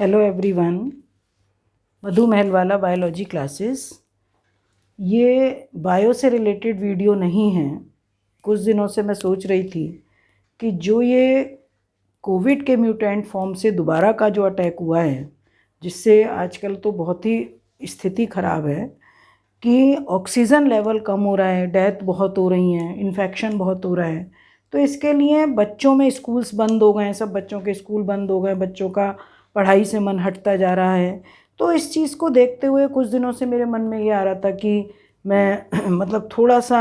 Hello everyone, मधु महलवाला biology classes. ये bio से related video नहीं है। कुछ दिनों से मैं सोच रही थी कि जो ये कोविड के म्यूटेंट फॉर्म से दोबारा का जो अटैक हुआ है, जिससे आजकल तो बहुत ही स्थिति ख़राब है कि ऑक्सीजन लेवल कम हो रहा है, डेथ बहुत हो रही हैं, इन्फेक्शन बहुत हो रहा है। तो इसके लिए बच्चों में स्कूल्स बंद हो गए हैं, सब बच्चों के स्कूल बंद हो गए, बच्चों का पढ़ाई से मन हटता जा रहा है। तो इस चीज़ को देखते हुए कुछ दिनों से मेरे मन में ये आ रहा था कि मैं मतलब थोड़ा सा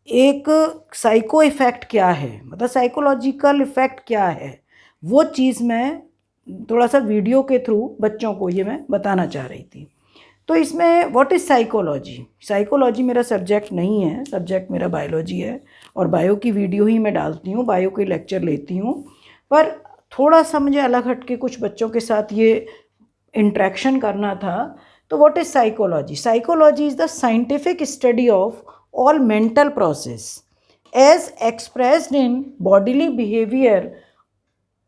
एक साइको इफ़ेक्ट क्या है, मतलब साइकोलॉजिकल इफ़ेक्ट क्या है, वो चीज़ मैं थोड़ा सा वीडियो के थ्रू बच्चों को ये मैं बताना चाह रही थी। तो इसमें व्हाट इज़ साइकोलॉजी। साइकोलॉजी मेरा सब्जेक्ट नहीं है, सब्जेक्ट मेरा बायोलॉजी है और बायो की वीडियो ही मैं डालती हूँ, बायो के लेक्चर लेती हूँ। पर थोड़ा सा मुझे अलग हट के कुछ बच्चों के साथ ये इंट्रैक्शन करना था। तो what is psychology. Psychology is the scientific study of all mental process as expressed in bodily behaviour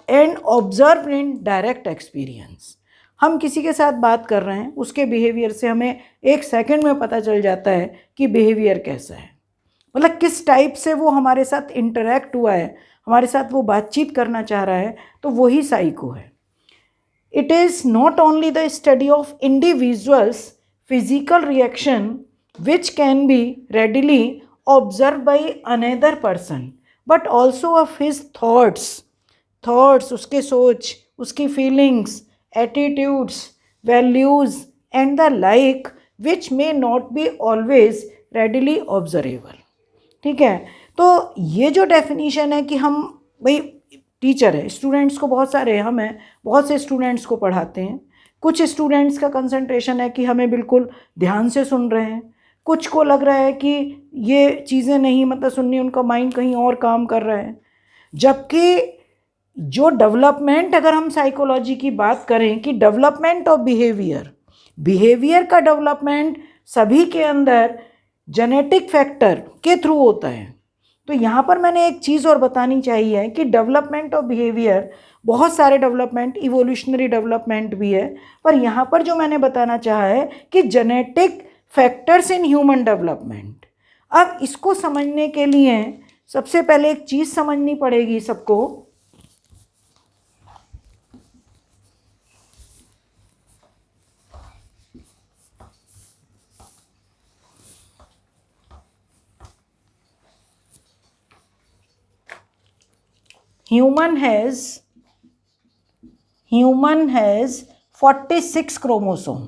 and observe in direct experience. हम किसी के साथ बात कर रहे हैं, उसके बिहेवियर से हमें एक सेकंड में पता चल जाता है कि बिहेवियर कैसा है, मतलब किस टाइप से वो हमारे साथ इंटरेक्ट हुआ है, हमारे साथ वो बातचीत करना चाह रहा है, तो वही साइको है। It is not only the study of individuals physical reaction which can be readily observe by another person, but also of his thoughts, उसके सोच, उसकी feelings, attitudes, values and the like which may not be always readily observable. ठीक है। तो ये जो definition है कि हम भाई टीचर है, स्टूडेंट्स को बहुत सारे हम हैं, बहुत से स्टूडेंट्स को पढ़ाते हैं। कुछ स्टूडेंट्स का कंसंट्रेशन है कि हमें बिल्कुल ध्यान से सुन रहे हैं, कुछ को लग रहा है कि ये चीज़ें नहीं मतलब सुननी, उनका माइंड कहीं और काम कर रहा है। जबकि जो डेवलपमेंट, अगर हम साइकोलॉजी की बात करें कि डेवलपमेंट ऑफ बिहेवियर का डेवलपमेंट सभी के अंदर जेनेटिक फैक्टर के थ्रू होता है। तो यहाँ पर मैंने एक चीज़ और बतानी चाहिए कि डेवलपमेंट ऑफ बिहेवियर, बहुत सारे डेवलपमेंट, इवोल्यूशनरी डेवलपमेंट भी है, पर यहाँ पर जो मैंने बताना चाहा है कि genetic factors in human development. अब इसको समझने के लिए सबसे पहले एक चीज़ समझनी पड़ेगी सबको। Human has 46 chromosome.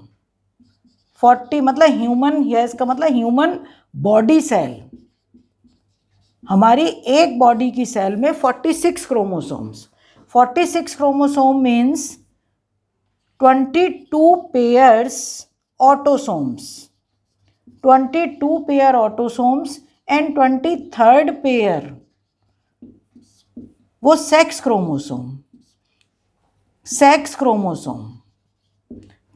40 मतलब ह्यूमन हैज़ का मतलब ह्यूमन बॉडी सेल, हमारी एक बॉडी की सेल में 46 chromosomes. 46 chromosome means 22 pairs autosomes, 22 pair autosomes and 23rd pair वो sex chromosome.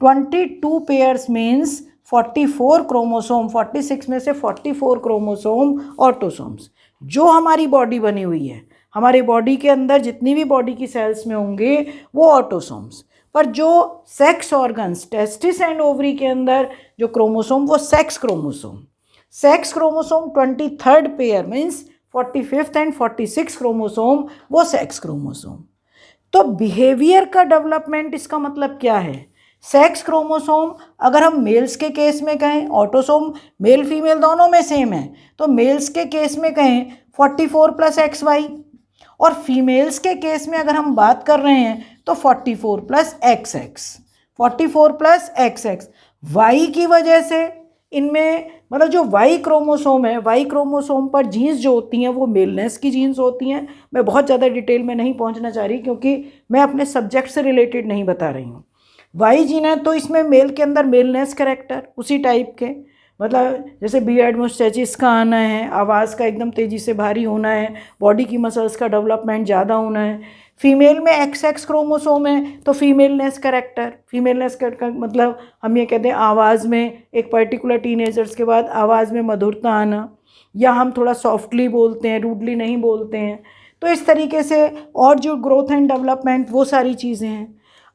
22 pairs means 44 chromosome, 46 में से 44 क्रोमोसोम ऑटोसोम्स। जो हमारी बॉडी बनी हुई है, हमारे बॉडी के अंदर जितनी भी बॉडी की सेल्स में होंगे वो ऑटोसोम्स, पर जो sex organs, testis and ovary के अंदर जो क्रोमोसोम वो sex chromosome. 23rd pair means 45th and 46 chromosome वो सेक्स क्रोमोसोम। तो बिहेवियर का डेवलपमेंट इसका मतलब क्या है। सेक्स क्रोमोसोम अगर हम मेल्स के केस में कहें, ऑटोसोम मेल फीमेल दोनों में सेम है, तो मेल्स के केस में कहें 44 + XY, और फीमेल्स के केस में अगर हम बात कर रहे हैं तो 44 + XX, 44 + XX। वाई की वजह से इनमें मतलब जो वाई क्रोमोसोम है, वाई क्रोमोसोम पर जीन्स जो होती हैं वो मेलनेस की जीन्स होती हैं। मैं बहुत ज़्यादा डिटेल में नहीं पहुंचना चाह रही क्योंकि मैं अपने सब्जेक्ट से रिलेटेड नहीं बता रही हूँ। वाई जीन है तो इसमें मेल के अंदर मेलनेस कैरेक्टर उसी टाइप के, मतलब जैसे बियर्ड मुस्टैचिस का आना है, आवाज़ का एकदम तेज़ी से भारी होना है, बॉडी की मसल्स का डेवलपमेंट ज़्यादा होना है। फीमेल में XX क्रोमोसोम है तो फीमेलनेस का मतलब हम ये कहते हैं आवाज़ में एक पर्टिकुलर टीनेजर्स के बाद आवाज़ में मधुरता आना, या हम थोड़ा सॉफ्टली बोलते हैं, रूडली नहीं बोलते हैं। तो इस तरीके से और जो ग्रोथ एंड डेवलपमेंट वो सारी चीज़ें हैं।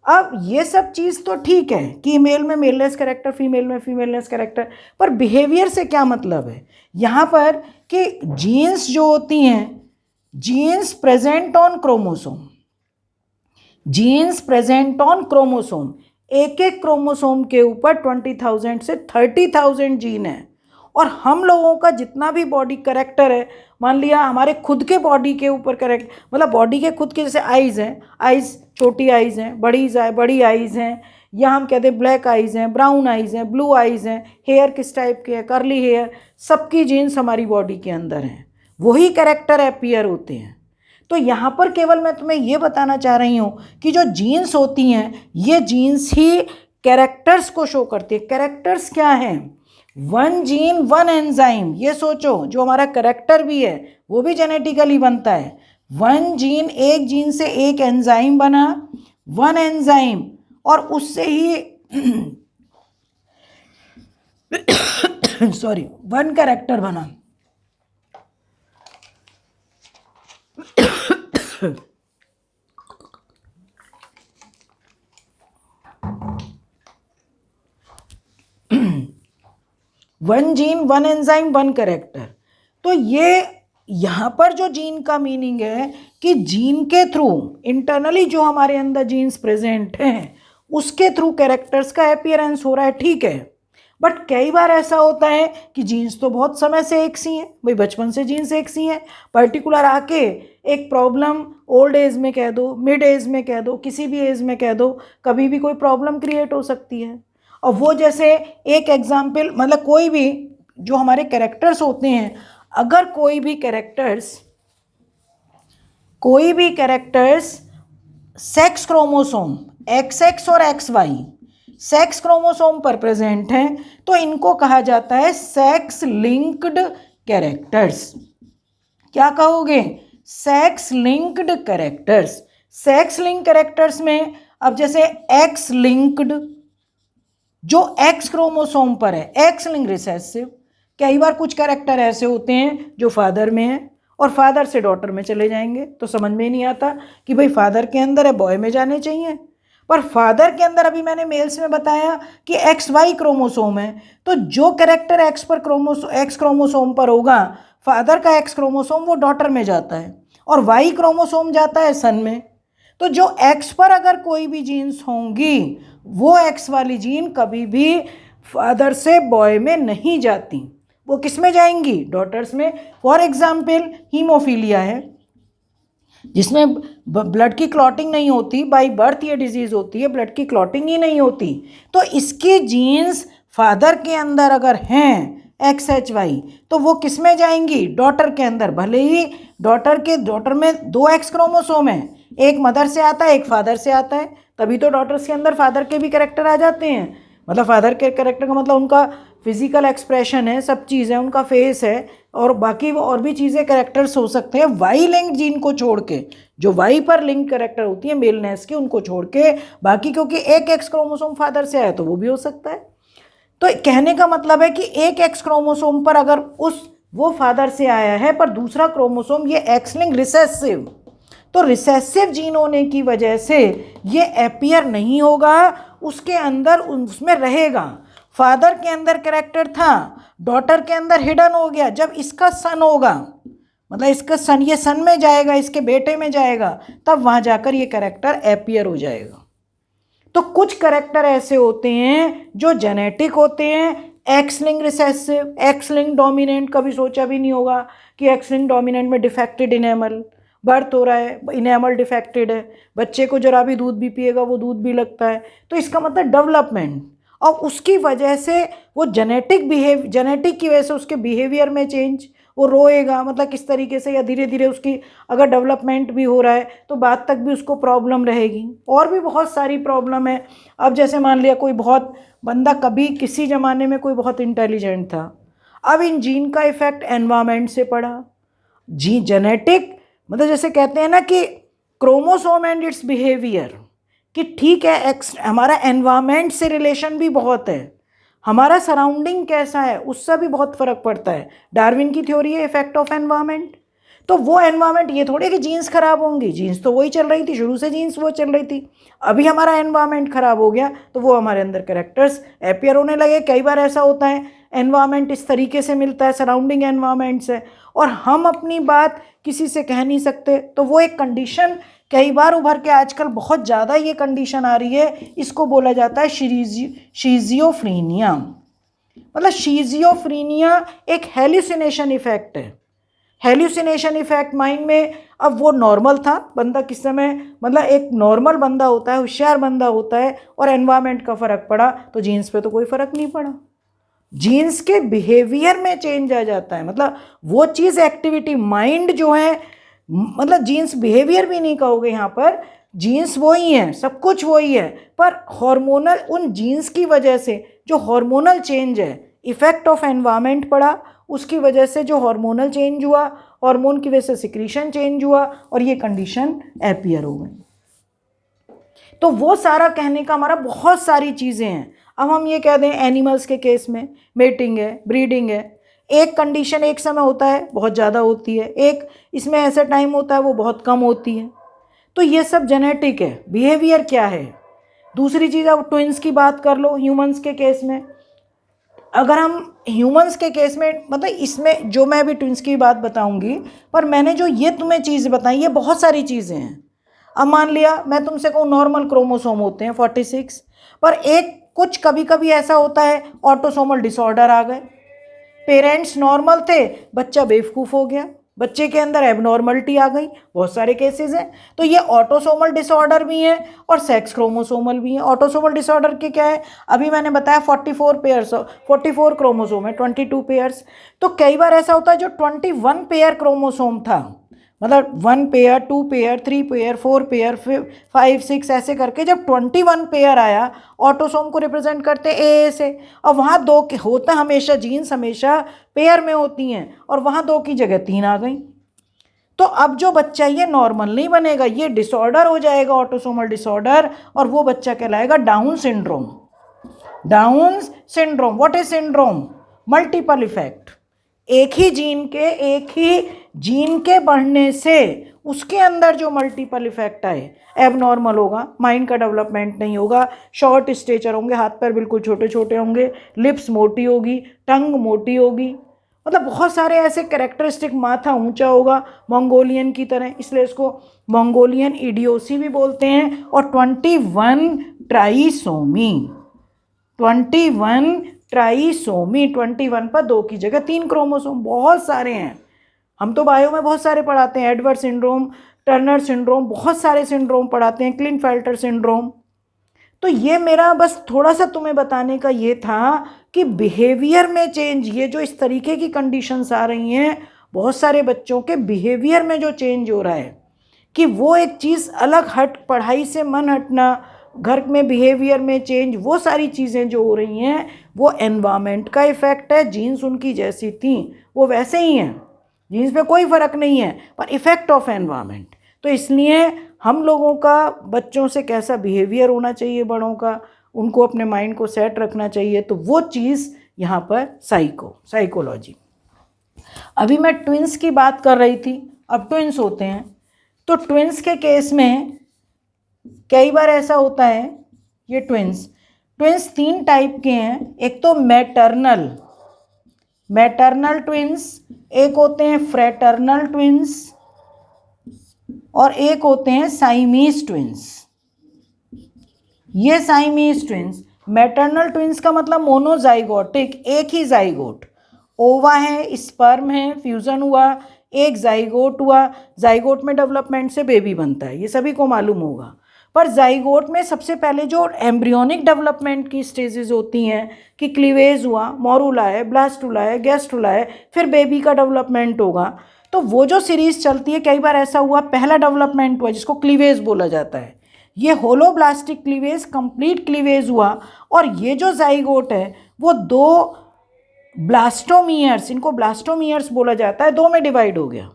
अब ये सब चीज़ तो ठीक है कि मेल में मेलनेस कैरेक्टर, फीमेल में फीमेलनेस कैरेक्टर, पर बिहेवियर से क्या मतलब है यहाँ पर कि जीन्स जो होती हैं, genes present on chromosome, genes present on chromosome, एक एक क्रोमोसोम के ऊपर 20,000 से 30,000 जीन है। और हम लोगों का जितना भी बॉडी करेक्टर है, मान लिया हमारे खुद के बॉडी के ऊपर करेक्ट, मतलब बॉडी के खुद के जैसे आइज़ हैं, आइज़ छोटी आइज़ हैं, बड़ी आइज़ हैं, या हम कहते हैं ब्लैक आइज़ हैं, ब्राउन आइज़ हैं, ब्लू आइज़ हैं, हेयर किस टाइप के है, कर्ली हेयर, सबकी जीन्स हमारी बॉडी के अंदर हैं, वही करेक्टर अपीयर होते हैं। तो यहाँ पर केवल मैं तुम्हें ये बताना चाह रही हूँ कि जो जीन्स होती हैं, ये जीन्स ही कैरेक्टर्स को शो करती है। कैरेक्टर्स क्या हैं? वन जीन वन एंजाइम, ये सोचो, जो हमारा करेक्टर भी है वो भी जेनेटिकली बनता है। वन जीन, एक जीन से एक एंजाइम बना, वन एंजाइम, और उससे ही सॉरी, वन कैरेक्टर बना। One gene one enzyme one character. तो ये यहाँ पर जो जीन का मीनिंग है कि जीन के थ्रू इंटरनली जो हमारे अंदर जीन्स प्रेजेंट हैं उसके थ्रू कैरेक्टर्स का अपीयरेंस हो रहा है, ठीक है। बट कई बार ऐसा होता है कि जीन्स तो बहुत समय से एक सी हैं, भाई बचपन से जीन्स एक सी हैं, पर्टिकुलर आके एक प्रॉब्लम ओल्ड एज में कह दो, मिड एज में कह दो, किसी भी एज में कह दो, कभी भी कोई प्रॉब्लम क्रिएट हो सकती है। और वो जैसे एक एग्जाम्पल, मतलब कोई भी जो हमारे कैरेक्टर्स होते हैं, अगर कोई भी कैरेक्टर्स सेक्स क्रोमोसोम XX और XY सेक्स क्रोमोसोम पर प्रेजेंट हैं तो इनको कहा जाता है सेक्स लिंक्ड कैरेक्टर्स। क्या कहोगे? Sex linked characters. Sex link characters में अब जैसे एक्स लिंक्ड, जो एक्स क्रोमोसोम पर है, एक्स लिंक रिसेसिव। कई बार कुछ कैरेक्टर ऐसे होते हैं जो फादर में है और फादर से डॉटर में चले जाएंगे, तो समझ में नहीं आता कि भाई फादर के अंदर है, बॉय में जाने चाहिए, पर फादर के अंदर अभी मैंने मेल्स में बताया कि XY क्रोमोसोम है, तो जो कैरेक्टर एक्स क्रोमोसोम पर होगा, फादर का एक्स क्रोमोसोम वो डॉटर में जाता है और Y क्रोमोसोम जाता है सन में। तो जो एक्स पर अगर कोई भी जीन्स होंगी, वो एक्स वाली जीन कभी भी फादर से बॉय में नहीं जाती, वो किस में जाएंगी? डॉटर्स में। फॉर एग्जाम्पल हीमोफीलिया है, जिसमें ब्लड की क्लॉटिंग नहीं होती, बाय बर्थ ये डिजीज़ होती है, ब्लड की क्लॉटिंग ही नहीं होती, तो इसकी जीन्स फादर के अंदर अगर हैं XHY तो वो किस में जाएंगी? डॉटर के अंदर। भले ही डॉटर में 2 एक्स क्रोमोसोम है, एक मदर से आता है, एक फादर से आता है, तभी तो डॉटर्स के अंदर फादर के भी कैरेक्टर आ जाते हैं। मतलब फादर के कैरेक्टर का मतलब उनका फिजिकल एक्सप्रेशन है, सब चीज़ है, उनका फेस है, और बाकी वो और भी चीज़ें कैरेक्टर्स हो सकते हैं। वाई लिंक जीन को छोड़ के, जो वाई पर लिंक कैरेक्टर होती है मेलनेस की, उनको छोड़ के बाकी, क्योंकि एक एक्स क्रोमोसोम फादर से आया तो वो भी हो सकता है। तो कहने का मतलब है कि एक एक्स क्रोमोसोम पर अगर वो फादर से आया है पर दूसरा क्रोमोसोम ये एक्स लिंक रिसेसिव, तो रिसेसिव जीन होने की वजह से ये अपीयर नहीं होगा, उसके अंदर उसमें रहेगा। फादर के अंदर कैरेक्टर था, डॉटर के अंदर हिडन हो गया, जब इसका सन होगा, मतलब इसका सन, ये सन में जाएगा, इसके बेटे में जाएगा, तब वहाँ जाकर ये कैरेक्टर अपीयर हो जाएगा। तो कुछ कैरेक्टर ऐसे होते हैं जो जेनेटिक होते हैं, x link recessive, x link dominant. कभी सोचा भी नहीं होगा कि एक्स लिंक डोमिनेंट में डिफेक्टेड इनेमल, बर्थ हो रहा है, इनेमल डिफेक्टेड है, बच्चे को जरा भी दूध भी पिएगा वो दूध भी लगता है, तो इसका मतलब डेवलपमेंट, और उसकी वजह से वो जेनेटिक की वजह से उसके बिहेवियर में चेंज, वो रोएगा, मतलब किस तरीके से, या धीरे धीरे उसकी अगर डेवलपमेंट भी हो रहा है तो बाद तक भी उसको प्रॉब्लम रहेगी। और भी बहुत सारी प्रॉब्लम है। अब जैसे मान लिया कोई बहुत बंदा कभी किसी ज़माने में कोई बहुत इंटेलिजेंट था, अब इन जीन का इफेक्ट एनवायरमेंट से पड़ा, जेनेटिक, मतलब जैसे कहते हैं ना कि क्रोमोसोम एंड इट्स बिहेवियर, कि ठीक है हमारा एनवायरमेंट से रिलेशन भी बहुत है, हमारा सराउंडिंग कैसा है उससे भी बहुत फर्क पड़ता है। डार्विन की थ्योरी है इफेक्ट ऑफ एनवायरमेंट। तो वो एनवायरनमेंट, ये थोड़ी कि जीन्स खराब होंगी, जीन्स तो वही चल रही थी शुरू से, जीन्स वो चल रही थी। अभी हमारा एनवायरनमेंट खराब हो गया तो वो हमारे अंदर कैरेक्टर्स अपीयर होने लगे। कई बार ऐसा होता है एनवायरनमेंट इस तरीके से मिलता है, सराउंडिंग एनवायरनमेंट से, और हम अपनी बात किसी से कह नहीं सकते, तो वो एक कंडीशन कई बार उभर के, आजकल बहुत ज़्यादा ये कंडीशन आ रही है, इसको बोला जाता है शीजियोफ्रीनिया। मतलब शीजियोफ्रीनिया एक हेल्यूसिनेशन इफेक्ट है। हेल्यूसिनेशन इफेक्ट माइंड में, अब वो नॉर्मल था बंदा किस समय, मतलब एक नॉर्मल बंदा होता है, होशियार बंदा होता है, और एनवायरनमेंट का फ़र्क पड़ा तो जीन्स पे तो कोई फ़र्क नहीं पड़ा, जीन्स के बिहेवियर में चेंज आ जाता है। मतलब वो चीज़, एक्टिविटी, माइंड जो है, मतलब जीन्स बिहेवियर भी नहीं कहोगे यहाँ पर, जीन्स वही है, सब कुछ वही है, पर हार्मोनल, उन जीन्स की वजह से जो हार्मोनल चेंज है, इफेक्ट ऑफ एनवायरनमेंट पड़ा, उसकी वजह से जो हार्मोनल चेंज हुआ, हार्मोन की वजह से सिक्रीशन चेंज हुआ, और ये कंडीशन अपीयर हो गई। तो वो सारा कहने का हमारा, बहुत सारी चीज़ें हैं। अब हम ये कह दें एनिमल्स के केस में मेटिंग है, ब्रीडिंग है, एक कंडीशन एक समय होता है बहुत ज़्यादा होती है, एक इसमें ऐसा टाइम होता है वो बहुत कम होती है। तो ये सब जेनेटिक है। बिहेवियर क्या है? दूसरी चीज़, अब ट्विंस की बात कर लो ह्यूमंस के केस में। अगर हम ह्यूमंस के केस में, मतलब इसमें जो मैं अभी ट्विंस की बात बताऊंगी, पर मैंने जो ये तुम्हें चीज़ बताई, ये बहुत सारी चीज़ें हैं। अब मान लिया मैं तुमसे कहूँ नॉर्मल क्रोमोसोम होते हैं 46, पर एक कुछ कभी कभी ऐसा होता है ऑटोसोमल डिसऑर्डर आ गए, पेरेंट्स नॉर्मल थे, बच्चा बेवकूफ़ हो गया, बच्चे के अंदर एबनॉर्मलिटी आ गई, बहुत सारे केसेस हैं। तो ये ऑटोसोमल डिसऑर्डर भी हैं और सेक्स क्रोमोसोमल भी हैं। ऑटोसोमल डिसऑर्डर के क्या है, अभी मैंने बताया 44 क्रोमोसोम है, 22 पेयर्स। तो कई बार ऐसा होता है जो 21 पेयर क्रोमोसोम था, मतलब 1 पेयर, 2 पेयर, 3 पेयर, 4 पेयर, 5, 6 ऐसे करके जब 21 पेयर आया, ऑटोसोम को रिप्रेजेंट करते ए से, और वहाँ दो होता हमेशा, जीन्स हमेशा पेयर में होती हैं, और वहाँ 2 की जगह 3 आ गई। तो अब जो बच्चा, ये नॉर्मल नहीं बनेगा, ये डिसऑर्डर हो जाएगा, ऑटोसोमल डिसऑर्डर, और वो बच्चा कहलाएगा down syndrome. Down syndrome, what is syndrome? Multiple effect, एक ही जीन के बढ़ने से उसके अंदर जो मल्टीपल इफेक्ट आए, एबनॉर्मल होगा, माइंड का डेवलपमेंट नहीं होगा, शॉर्ट स्टेचर होंगे, हाथ पैर बिल्कुल छोटे छोटे होंगे, लिप्स मोटी होगी, टंग मोटी होगी, मतलब बहुत सारे ऐसे कैरेक्टरिस्टिक, माथा ऊंचा होगा मंगोलियन की तरह, इसलिए इसको मंगोलियन इडियोसी भी बोलते हैं। और 21 ट्राइसोमी, 21 पर 2 की जगह 3 क्रोमोसोम, बहुत सारे हैं। हम तो बायो में बहुत सारे पढ़ाते हैं, एडवर्ड सिंड्रोम, टर्नर सिंड्रोम, बहुत सारे सिंड्रोम पढ़ाते हैं, क्लिनफेल्टर सिंड्रोम। तो ये मेरा बस थोड़ा सा तुम्हें बताने का ये था कि बिहेवियर में चेंज, ये जो इस तरीके की कंडीशंस आ रही हैं, बहुत सारे बच्चों के बिहेवियर में जो चेंज हो रहा है, कि वो एक चीज़ अलग हट, पढ़ाई से मन हटना, घर में बिहेवियर में चेंज, वो सारी चीज़ें जो हो रही हैं वो एनवायरनमेंट का इफ़ेक्ट है। जीन्स उनकी जैसी थी वो वैसे ही हैं, जीन्स पे कोई फ़र्क नहीं है, पर इफ़ेक्ट ऑफ एनवायरनमेंट। तो इसलिए हम लोगों का बच्चों से कैसा बिहेवियर होना चाहिए, बड़ों का, उनको अपने माइंड को सेट रखना चाहिए, तो वो चीज़ यहाँ पर साइकोलॉजी। अभी मैं ट्विंस की बात कर रही थी, अब ट्विंस होते हैं, तो ट्विंस के केस में कई बार ऐसा होता है, ये ट्विंस 3 टाइप के हैं। एक तो मैटरनल ट्विंस, एक होते हैं फ्रेटर्नल ट्विंस, और एक होते हैं साइमीज ट्विंस। ये साइमीज ट्विंस, मैटरनल ट्विंस का मतलब मोनोजाइगोटिक, एक ही जाइगोट, ओवा है, स्पर्म है, फ्यूजन हुआ, एक जाइगोट हुआ, जाइगोट में डेवलपमेंट से बेबी बनता है, ये सभी को मालूम होगा। पर जाइगोट में सबसे पहले जो एम्ब्रियोनिक डेवलपमेंट की स्टेजेस होती हैं, कि क्लीवेज हुआ, मॉरूला है, ब्लास्टुला है, गैस्ट्रुला है, फिर बेबी का डेवलपमेंट होगा। तो वो जो सीरीज चलती है, कई बार ऐसा हुआ पहला डेवलपमेंट हुआ जिसको क्लीवेज बोला जाता है, ये होलोब्लास्टिक क्लीवेज, कंप्लीट क्लीवेज हुआ, और ये जो जाइगोट है वो 2 ब्लास्टोमियर्स, इनको ब्लास्टोमियर्स बोला जाता है, 2 में डिवाइड हो गया,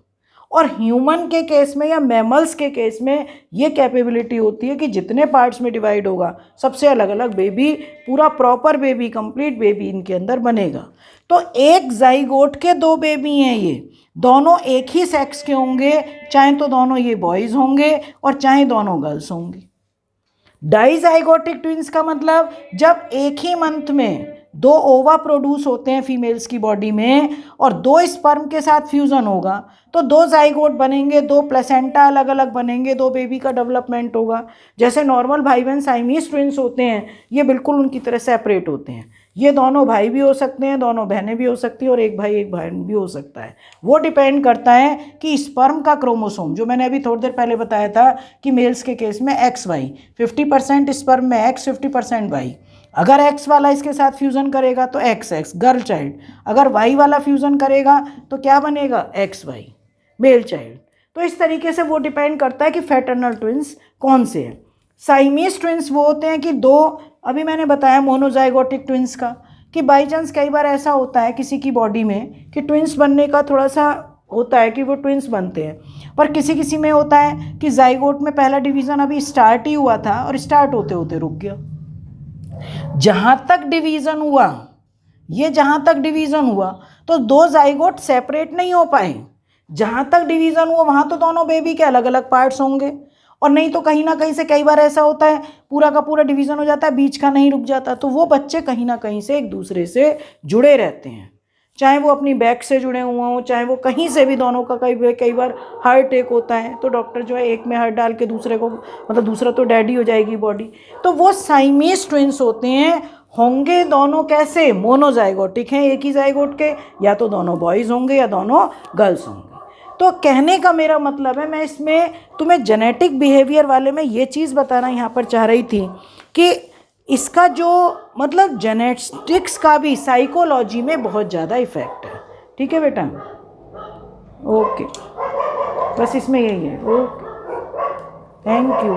और ह्यूमन के केस में या मैमल्स के केस में ये कैपेबिलिटी होती है कि जितने पार्ट्स में डिवाइड होगा सबसे अलग अलग बेबी, पूरा प्रॉपर बेबी, कंप्लीट बेबी इनके अंदर बनेगा। तो एक जाइगोट के 2 बेबी हैं, ये दोनों एक ही सेक्स के होंगे, चाहे तो दोनों ये बॉयज़ होंगे और चाहे दोनों गर्ल्स होंगी। डाइजाइगोटिक ट्विंस का मतलब जब एक ही मंथ में 2 ओवा प्रोड्यूस होते हैं फीमेल्स की बॉडी में और 2 स्पर्म के साथ फ्यूज़न होगा तो 2 जाइगोट बनेंगे, 2 प्लेसेंटा अलग अलग बनेंगे, 2 बेबी का डेवलपमेंट होगा। जैसे नॉर्मल भाई बहन साइमीज ट्विंस होते हैं, ये बिल्कुल उनकी तरह सेपरेट होते हैं। ये दोनों भाई भी हो सकते हैं, दोनों बहनें भी हो सकती हैं और एक बहन भी हो सकता है। वो डिपेंड करता है कि स्पर्म का क्रोमोसोम, जो मैंने अभी थोड़ी देर पहले बताया था कि मेल्स के केस में XY, 50% स्पर्म में X, 50% Y। अगर X वाला इसके साथ फ्यूज़न करेगा तो XX गर्ल चाइल्ड, अगर Y वाला फ्यूज़न करेगा तो क्या बनेगा XY मेल चाइल्ड। तो इस तरीके से वो डिपेंड करता है कि फ्रेटर्नल ट्विंस कौन से हैं। साइमीज ट्विंस वो होते हैं कि 2, अभी मैंने बताया मोनोजाइगोटिक ट्विंस का, कि बाई चांस कई बार ऐसा होता है किसी की बॉडी में कि ट्विंस बनने का थोड़ा सा होता है कि वो ट्विंस बनते हैं, पर किसी किसी में होता है कि जाइगोट में पहला डिवीज़न अभी स्टार्ट ही हुआ था और स्टार्ट होते होते रुक गया। जहाँ तक डिवीज़न हुआ, ये जहाँ तक डिवीज़न हुआ तो 2 जाइगोट सेपरेट नहीं हो पाए। जहाँ तक डिवीज़न हुआ वहाँ तो दोनों बेबी के अलग अलग पार्ट्स होंगे, और नहीं तो कहीं ना कहीं से कई बार ऐसा होता है पूरा का पूरा डिवीज़न हो जाता है, बीच का नहीं रुक जाता, तो वो बच्चे कहीं ना कहीं से एक दूसरे से जुड़े रहते हैं, चाहे वो अपनी बैक से जुड़े हुए हों, चाहे वो कहीं से भी। दोनों का कई बार हार्ट एक होता है तो डॉक्टर जो है एक में हार्ट डाल के दूसरे को, मतलब दूसरा तो डैडी हो जाएगी बॉडी, तो वो साइमीज ट्विंस होते हैं। होंगे दोनों कैसे, मोनोजाइगोटिक हैं एक ही जाइगोट के, या तो दोनों बॉयज़ होंगे या दोनों गर्ल्स होंगे। तो कहने का मेरा मतलब है, मैं इसमें तुम्हें जेनेटिक बिहेवियर वाले में ये चीज़ बताना यहाँ पर चाह रही थी कि इसका जो मतलब जेनेटिक्स का भी साइकोलॉजी में बहुत ज़्यादा इफ़ेक्ट है। ठीक है बेटा, ओके, बस इसमें यही है। Okay, thank you.